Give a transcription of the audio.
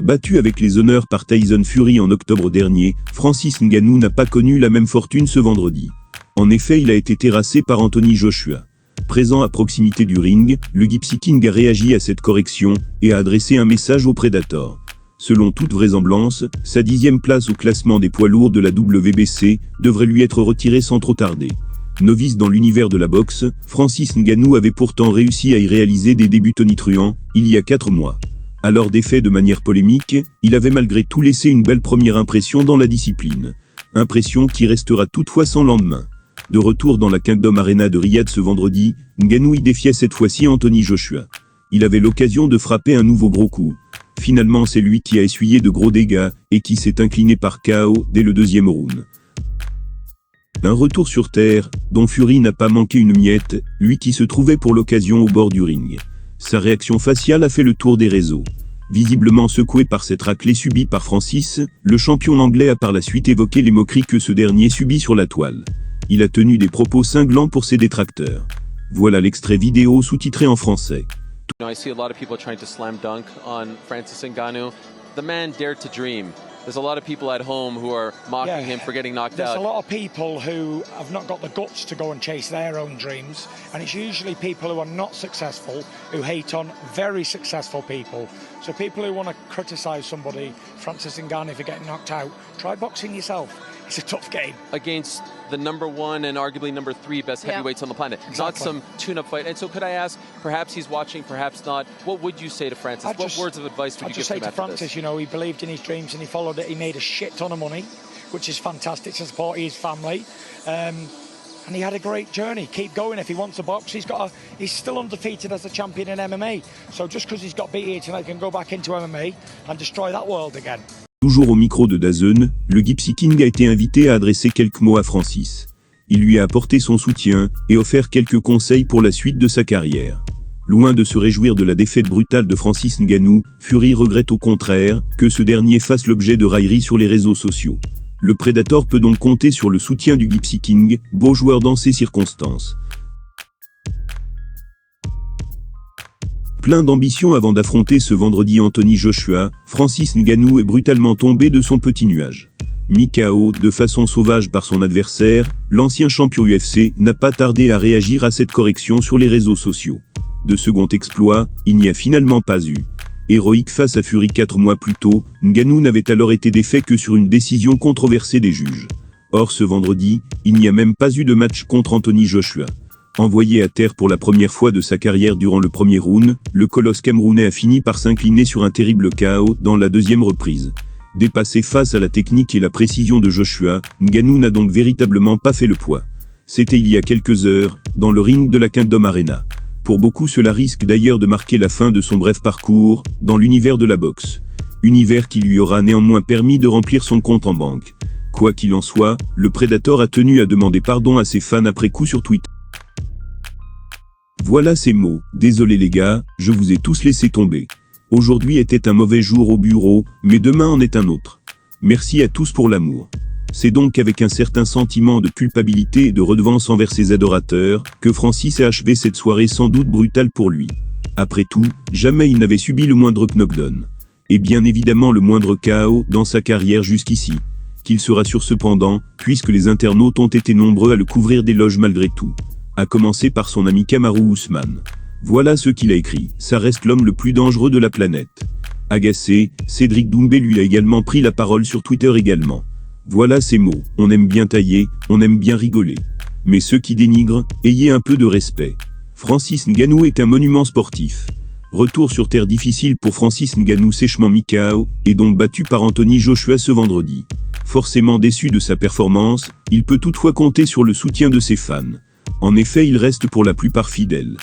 Battu avec les honneurs par Tyson Fury en octobre dernier, Francis Ngannou n'a pas connu la même fortune ce vendredi. En effet, il a été terrassé par Anthony Joshua. Présent à proximité du ring, le Gypsy King a réagi à cette correction et a adressé un message au Predator. Selon toute vraisemblance, sa 10e place au classement des poids lourds de la WBC devrait lui être retirée sans trop tarder. Novice dans l'univers de la boxe, Francis Ngannou avait pourtant réussi à y réaliser des débuts tonitruants, il y a 4 mois. Alors défait de manière polémique, il avait malgré tout laissé une belle première impression dans la discipline. Impression qui restera toutefois sans lendemain. De retour dans la Kingdom Arena de Riyad ce vendredi, Ngannou y défiait cette fois-ci Anthony Joshua. Il avait l'occasion de frapper un nouveau gros coup. Finalement, c'est lui qui a essuyé de gros dégâts et qui s'est incliné par KO dès le 2e round. Un retour sur terre, dont Fury n'a pas manqué une miette, lui qui se trouvait pour l'occasion au bord du ring. Sa réaction faciale a fait le tour des réseaux. Visiblement secoué par cette raclée subie par Francis, le champion anglais a par la suite évoqué les moqueries que ce dernier subit sur la toile. Il a tenu des propos cinglants pour ses détracteurs. Voilà l'extrait vidéo sous-titré en français. I see a lot of people trying to slam dunk on Francis Ngannou. The man dared to dream. There's a lot of people at home who are mocking him for getting knocked out. There's a lot of people who have not got the guts to go and chase their own dreams, and it's usually people who are not successful who hate on very successful people. So people who want to criticise somebody, Francis Ngannou, for getting knocked out, try boxing yourself. It's a tough game. Against the #1 and arguably #3 best heavyweights on the planet. Exactly. Not some tune-up fight. And so could I ask, perhaps he's watching, perhaps not, what would you say to Francis? What words of advice would you give to him after this? I'd just say to Francis, you know, he believed in his dreams and he followed it. He made a shit ton of money, which is fantastic to support his family. And he had a great journey. Keep going if he wants to box. He's still undefeated as a champion in MMA. So just because he's got beat here tonight, he can go back into MMA and destroy that world again. Toujours au micro de DAZN, le Gypsy King a été invité à adresser quelques mots à Francis. Il lui a apporté son soutien et offert quelques conseils pour la suite de sa carrière. Loin de se réjouir de la défaite brutale de Francis Ngannou, Fury regrette au contraire que ce dernier fasse l'objet de railleries sur les réseaux sociaux. Le Predator peut donc compter sur le soutien du Gypsy King, beau joueur dans ces circonstances. Plein d'ambition avant d'affronter ce vendredi Anthony Joshua, Francis Ngannou est brutalement tombé de son petit nuage. Mis KO de façon sauvage par son adversaire, l'ancien champion UFC n'a pas tardé à réagir à cette correction sur les réseaux sociaux. De second exploit, il n'y a finalement pas eu. Héroïque face à Fury 4 mois plus tôt, Ngannou n'avait alors été défait que sur une décision controversée des juges. Or ce vendredi, il n'y a même pas eu de match contre Anthony Joshua. Envoyé à terre pour la première fois de sa carrière durant le premier round, le colosse camerounais a fini par s'incliner sur un terrible KO dans la 2e reprise. Dépassé face à la technique et la précision de Joshua, Ngannou n'a donc véritablement pas fait le poids. C'était il y a quelques heures, dans le ring de la Kingdom Arena. Pour beaucoup, cela risque d'ailleurs de marquer la fin de son bref parcours dans l'univers de la boxe. Univers qui lui aura néanmoins permis de remplir son compte en banque. Quoi qu'il en soit, le Predator a tenu à demander pardon à ses fans après coup sur Twitter. Voilà ces mots. Désolé les gars, je vous ai tous laissé tomber. Aujourd'hui était un mauvais jour au bureau, mais demain en est un autre. Merci à tous pour l'amour. C'est donc avec un certain sentiment de culpabilité et de redevance envers ses adorateurs, que Francis a achevé cette soirée sans doute brutale pour lui. Après tout, jamais il n'avait subi le moindre knockdown. Et bien évidemment le moindre KO dans sa carrière jusqu'ici. Qu'il se rassure cependant, puisque les internautes ont été nombreux à le couvrir d'éloges malgré tout. À commencer par son ami Kamaru Usman. Voilà ce qu'il a écrit. Ça reste l'homme le plus dangereux de la planète. Agacé, Cédric Doumbé lui a également pris la parole sur Twitter également. Voilà ces mots. On aime bien tailler, on aime bien rigoler. Mais ceux qui dénigrent, ayez un peu de respect. Francis Ngannou est un monument sportif. Retour sur terre difficile pour Francis Ngannou sèchement mis KO, et donc battu par Anthony Joshua ce vendredi. Forcément déçu de sa performance, il peut toutefois compter sur le soutien de ses fans. En effet, il reste pour la plupart fidèle.